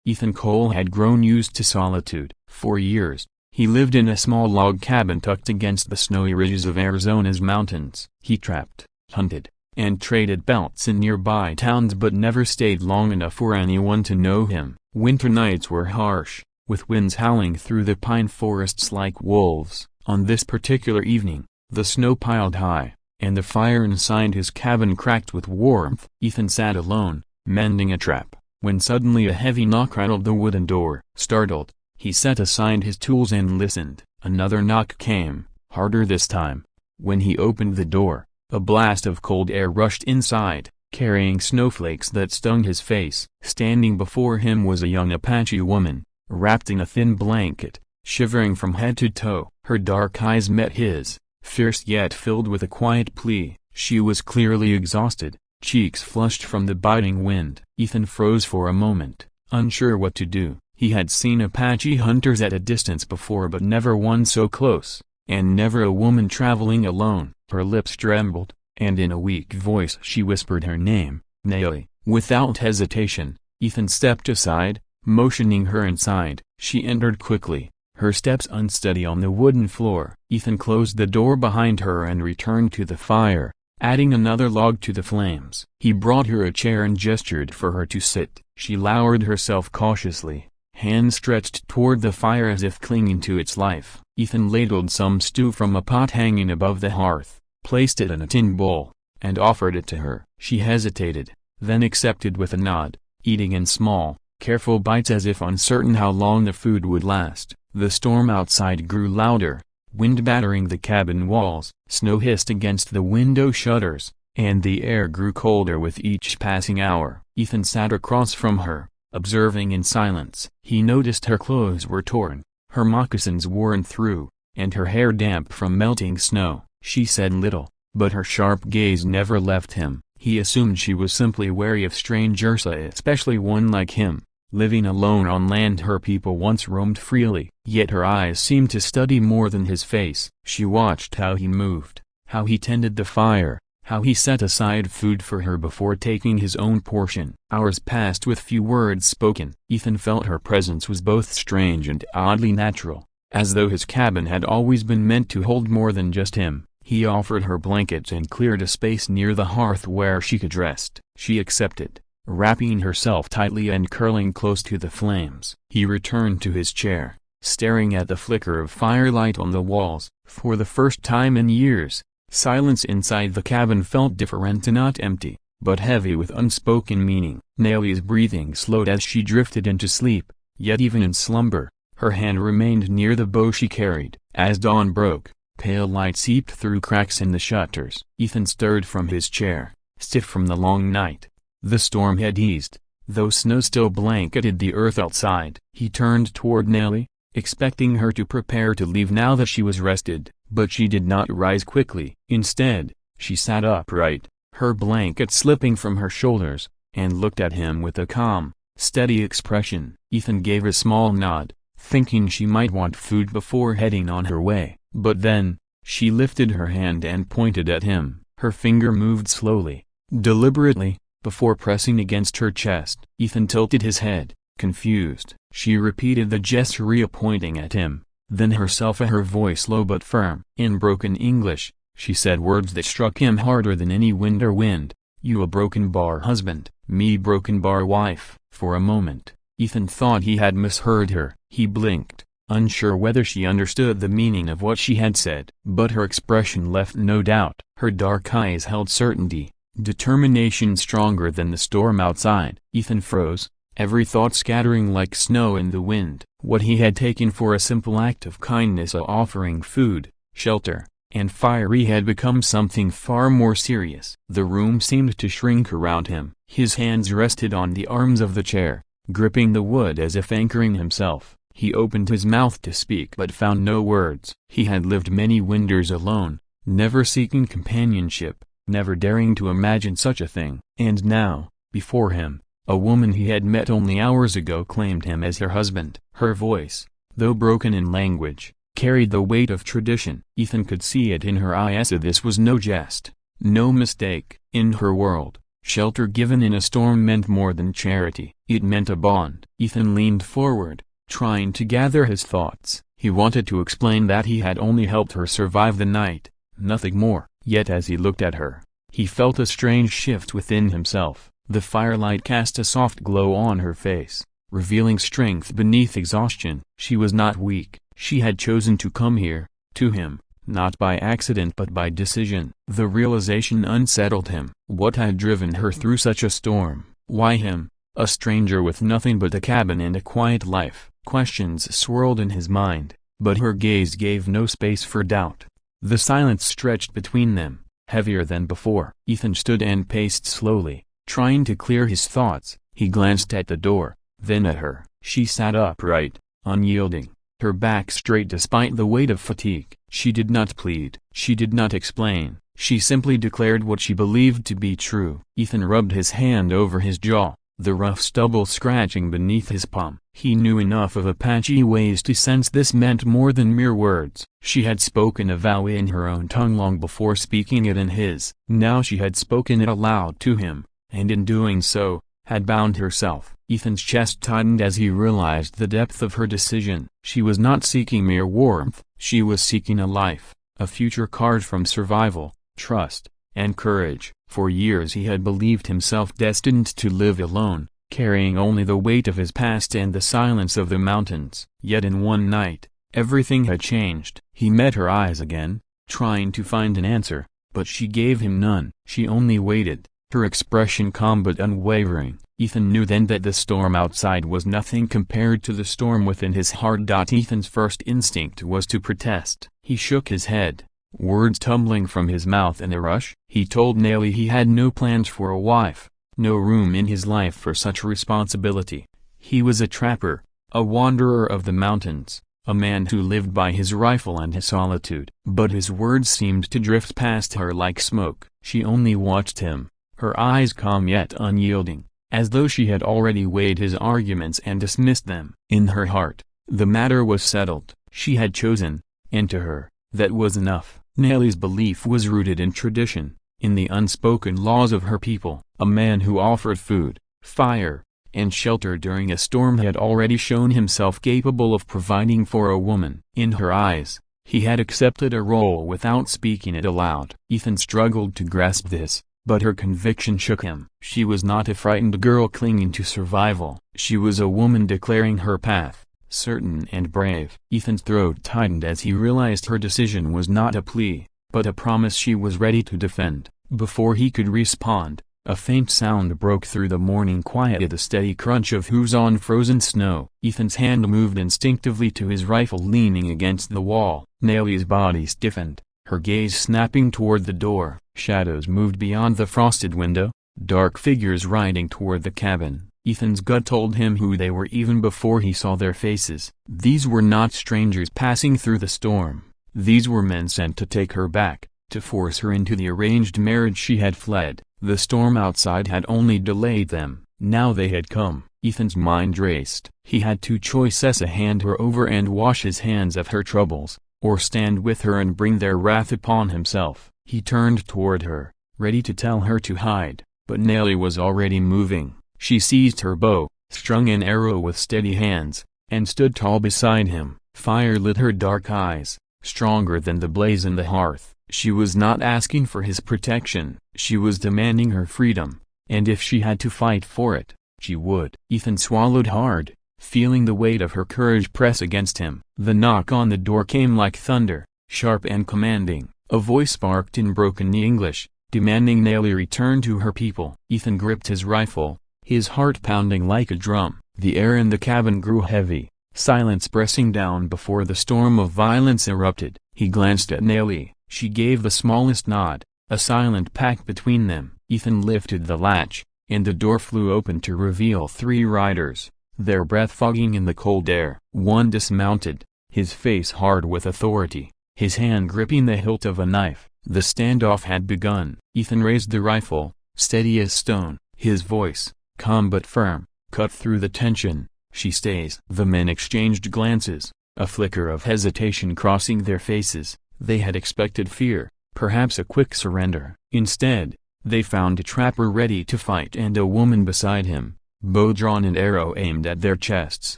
Ethan Cole had grown used to solitude. For years, he lived in a small log cabin tucked against the snowy ridges of Arizona's mountains. He trapped, hunted, and traded pelts in nearby towns but never stayed long enough for anyone to know him. Winter nights were harsh, with winds howling through the pine forests like wolves. On this particular evening, the snow piled high, and the fire inside his cabin cracked with warmth. Ethan sat alone, mending a trap, when suddenly a heavy knock rattled the wooden door. Startled, he set aside his tools and listened. Another knock came, harder this time. When he opened the door, a blast of cold air rushed inside, carrying snowflakes that stung his face. Standing before him was a young Apache woman, wrapped in a thin blanket, shivering from head to toe. Her dark eyes met his, fierce yet filled with a quiet plea. She was clearly exhausted, cheeks flushed from the biting wind. Ethan froze for a moment, unsure what to do. He had seen Apache hunters at a distance before but never one so close, and never a woman traveling alone. Her lips trembled, and in a weak voice she whispered her name, Nellie. Without hesitation, Ethan stepped aside, motioning her inside. She entered quickly, her steps unsteady on the wooden floor. Ethan closed the door behind her and returned to the fire, adding another log to the flames. He brought her a chair and gestured for her to sit. She lowered herself cautiously, hands stretched toward the fire as if clinging to its life. Ethan ladled some stew from a pot hanging above the hearth, placed it in a tin bowl, and offered it to her. She hesitated, then accepted with a nod, eating in small, careful bites as if uncertain how long the food would last. The storm outside grew louder, wind battering the cabin walls. Snow hissed against the window shutters, and the air grew colder with each passing hour. Ethan sat across from her, observing in silence. He noticed her clothes were torn, her moccasins worn through, and her hair damp from melting snow. She said little, but her sharp gaze never left him. He assumed she was simply wary of strangers, especially one like him. Living alone on land her people once roamed freely, yet her eyes seemed to study more than his face. She watched how he moved, how he tended the fire, how he set aside food for her before taking his own portion. Hours passed with few words spoken. Ethan felt her presence was both strange and oddly natural, as though his cabin had always been meant to hold more than just him. He offered her blankets and cleared a space near the hearth where she could rest. She accepted, wrapping herself tightly and curling close to the flames. He returned to his chair, staring at the flicker of firelight on the walls. For the first time in years, silence inside the cabin felt different, not empty, but heavy with unspoken meaning. Nellie's breathing slowed as she drifted into sleep, yet even in slumber, her hand remained near the bow she carried. As dawn broke, pale light seeped through cracks in the shutters. Ethan stirred from his chair, stiff from the long night. The storm had eased, though snow still blanketed the earth outside. He turned toward Nellie, expecting her to prepare to leave now that she was rested, but she did not rise quickly. Instead, she sat upright, her blanket slipping from her shoulders, and looked at him with a calm, steady expression. Ethan gave a small nod, thinking she might want food before heading on her way. But then, she lifted her hand and pointed at him. Her finger moved slowly, deliberately, before pressing against her chest. Ethan tilted his head, confused. She repeated the gesture, pointing at him, then herself, her voice low but firm. In broken English, she said words that struck him harder than any winter wind. "You a broken bar husband, me broken bar wife." For a moment, Ethan thought he had misheard her. He blinked, unsure whether she understood the meaning of what she had said. But her expression left no doubt. Her dark eyes held certainty, determination stronger than the storm outside. Ethan froze, every thought scattering like snow in the wind. What he had taken for a simple act of kindness, a offering food, shelter, and fire, had become something far more serious. The room seemed to shrink around him. His hands rested on the arms of the chair, gripping the wood as if anchoring himself. He opened his mouth to speak but found no words. He had lived many winters alone, never seeking companionship, never daring to imagine such a thing. And now, before him, a woman he had met only hours ago claimed him as her husband. Her voice, though broken in language, carried the weight of tradition. Ethan could see it in her eyes. This was no jest, no mistake. In her world, Shelter given in a storm meant more than charity. It meant a bond. Ethan leaned forward, trying to gather his thoughts. He wanted to explain that he had only helped her survive the night, nothing more. Yet as he looked at her, he felt a strange shift within himself. The firelight cast a soft glow on her face, revealing strength beneath exhaustion. She was not weak. She had chosen to come here, to him, not by accident but by decision. The realization unsettled him. What had driven her through such a storm? Why him, a stranger with nothing but a cabin and a quiet life? Questions swirled in his mind, but her gaze gave no space for doubt. The silence stretched between them, heavier than before. Ethan stood and paced slowly, trying to clear his thoughts. He glanced at the door, then at her. She sat upright, unyielding, her back straight despite the weight of fatigue. She did not plead. She did not explain. She simply declared what she believed to be true. Ethan rubbed his hand over his jaw, the rough stubble scratching beneath his palm. He knew enough of Apache ways to sense this meant more than mere words. She had spoken a vow in her own tongue long before speaking it in his. Now she had spoken it aloud to him, and in doing so, had bound herself. Ethan's chest tightened as he realized the depth of her decision. She was not seeking mere warmth. She was seeking a life, a future carved from survival, trust, and courage. For years he had believed himself destined to live alone, carrying only the weight of his past and the silence of the mountains. Yet in one night, everything had changed. He met her eyes again, trying to find an answer, but she gave him none. She only waited, her expression calm but unwavering. Ethan knew then that the storm outside was nothing compared to the storm within his heart. Ethan's first instinct was to protest. He shook his head, words tumbling from his mouth in a rush. He told Nellie he had no plans for a wife, no room in his life for such responsibility. He was a trapper, a wanderer of the mountains, a man who lived by his rifle and his solitude. But his words seemed to drift past her like smoke. She only watched him, her eyes calm yet unyielding, as though she had already weighed his arguments and dismissed them. In her heart, the matter was settled. She had chosen, and to her, that was enough. Nellie's belief was rooted in tradition, in the unspoken laws of her people. A man who offered food, fire, and shelter during a storm had already shown himself capable of providing for a woman. In her eyes, he had accepted a role without speaking it aloud. Ethan struggled to grasp this, but her conviction shook him. She was not a frightened girl clinging to survival. She was a woman declaring her path, certain and brave. Ethan's throat tightened as he realized her decision was not a plea, but a promise she was ready to defend. Before he could respond, a faint sound broke through the morning quiet, the steady crunch of hooves on frozen snow. Ethan's hand moved instinctively to his rifle leaning against the wall. Nellie's body stiffened, her gaze snapping toward the door. Shadows moved beyond the frosted window, dark figures riding toward the cabin. Ethan's gut told him who they were even before he saw their faces. These were not strangers passing through the storm. These were men sent to take her back, to force her into the arranged marriage she had fled. The storm outside had only delayed them. Now they had come. Ethan's mind raced. He had two choices: hand her over and wash his hands of her troubles, or stand with her and bring their wrath upon himself. He turned toward her, ready to tell her to hide, but Nellie was already moving. She seized her bow, strung an arrow with steady hands, and stood tall beside him. Fire lit her dark eyes, stronger than the blaze in the hearth. She was not asking for his protection, she was demanding her freedom, and if she had to fight for it, she would. Ethan swallowed hard, feeling the weight of her courage press against him. The knock on the door came like thunder, sharp and commanding. A voice sparked in broken English, demanding Nellie return to her people. Ethan gripped his rifle, his heart pounding like a drum. The air in the cabin grew heavy, silence pressing down before the storm of violence erupted. He glanced at Nellie. She gave the smallest nod, a silent pact between them. Ethan lifted the latch, and the door flew open to reveal three riders, their breath fogging in the cold air. One dismounted, his face hard with authority, his hand gripping the hilt of a knife. The standoff had begun. Ethan raised the rifle, steady as stone, his voice, calm but firm, cut through the tension. She stays. The men exchanged glances, a flicker of hesitation crossing their faces. They had expected fear, perhaps a quick surrender. Instead, They found a trapper ready to fight and a woman beside him, bow drawn and arrow aimed at their chests.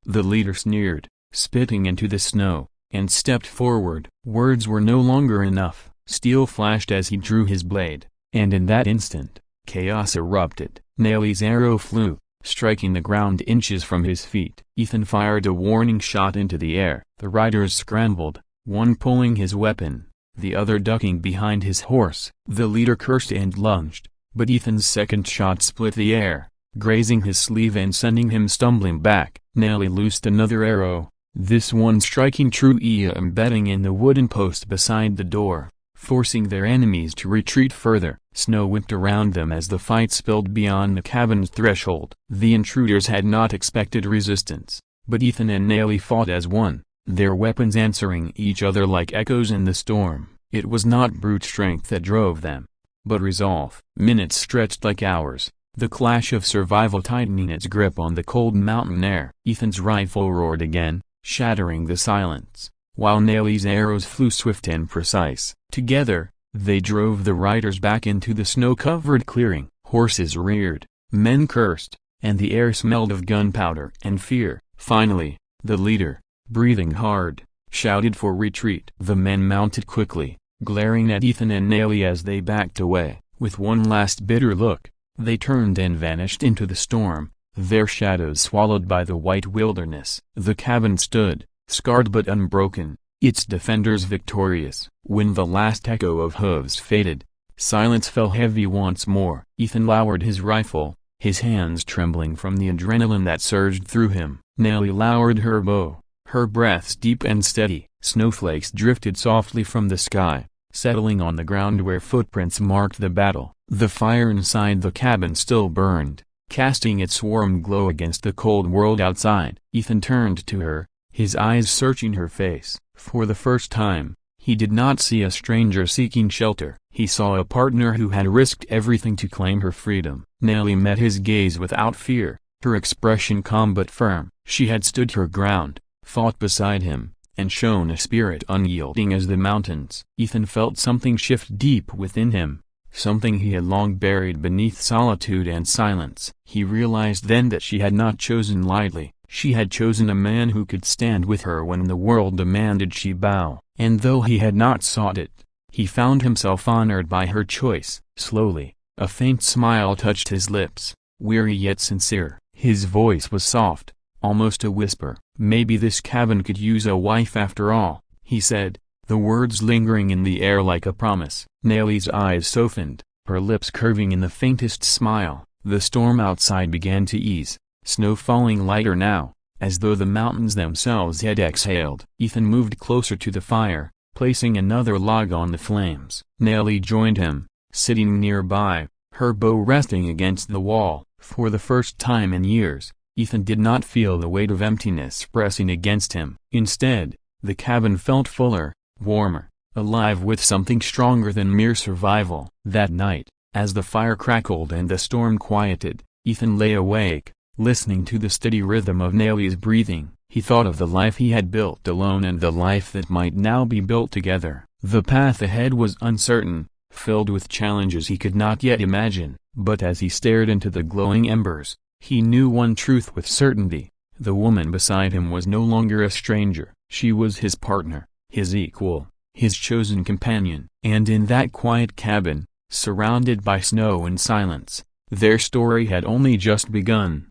The leader sneered, spitting into the snow, and stepped forward. Words were no longer enough. Steel flashed as he drew his blade, and in that instant, chaos erupted. Nelly's arrow flew, striking the ground inches from his feet. Ethan fired a warning shot into the air. The riders scrambled, one pulling his weapon, the other ducking behind his horse. The leader cursed and lunged, but Ethan's second shot split the air, grazing his sleeve and sending him stumbling back. Nelly loosed another arrow, this one striking true, embedding in the wooden post beside the door, forcing their enemies to retreat further. Snow whipped around them as the fight spilled beyond the cabin's threshold. The intruders had not expected resistance, but Ethan and Nelly fought as one, their weapons answering each other like echoes in the storm. It was not brute strength that drove them, but resolve. Minutes stretched like hours, the clash of survival tightening its grip on the cold mountain air. Ethan's rifle roared again, shattering the silence, while Nelly's arrows flew swift and precise. Together, they drove the riders back into the snow-covered clearing. Horses reared, men cursed, and the air smelled of gunpowder and fear. Finally, the leader, breathing hard, shouted for retreat. The men mounted quickly, glaring at Ethan and Nelly as they backed away. With one last bitter look, they turned and vanished into the storm, their shadows swallowed by the white wilderness. The cabin stood, scarred but unbroken, its defenders victorious. When the last echo of hooves faded, silence fell heavy once more. Ethan lowered his rifle, his hands trembling from the adrenaline that surged through him. Nelly lowered her bow, her breaths deep and steady. Snowflakes drifted softly from the sky, settling on the ground where footprints marked the battle. The fire inside the cabin still burned, casting its warm glow against the cold world outside. Ethan turned to her, his eyes searching her face. For the first time, he did not see a stranger seeking shelter. He saw a partner who had risked everything to claim her freedom. Nelly met his gaze without fear, her expression calm but firm. She had stood her ground, fought beside him, and shown a spirit unyielding as the mountains. Ethan felt something shift deep within him, something he had long buried beneath solitude and silence. He realized then that she had not chosen lightly. She had chosen a man who could stand with her when the world demanded she bow. And though he had not sought it, he found himself honored by her choice. Slowly, a faint smile touched his lips, weary yet sincere. His voice was soft, almost a whisper. "Maybe this cabin could use a wife after all," he said, the words lingering in the air like a promise. Nelly's eyes softened, her lips curving in the faintest smile. The storm outside began to ease, snow falling lighter now, as though the mountains themselves had exhaled. Ethan moved closer to the fire, placing another log on the flames. Nelly joined him, sitting nearby, her bow resting against the wall. For the first time in years, Ethan did not feel the weight of emptiness pressing against him. Instead, the cabin felt fuller, warmer, alive with something stronger than mere survival. That night, as the fire crackled and the storm quieted, Ethan lay awake, listening to the steady rhythm of Nelly's breathing. He thought of the life he had built alone and the life that might now be built together. The path ahead was uncertain, filled with challenges he could not yet imagine, but as he stared into the glowing embers, he knew one truth with certainty: the woman beside him was no longer a stranger. She was his partner, his equal, his chosen companion. And in that quiet cabin, surrounded by snow and silence, their story had only just begun.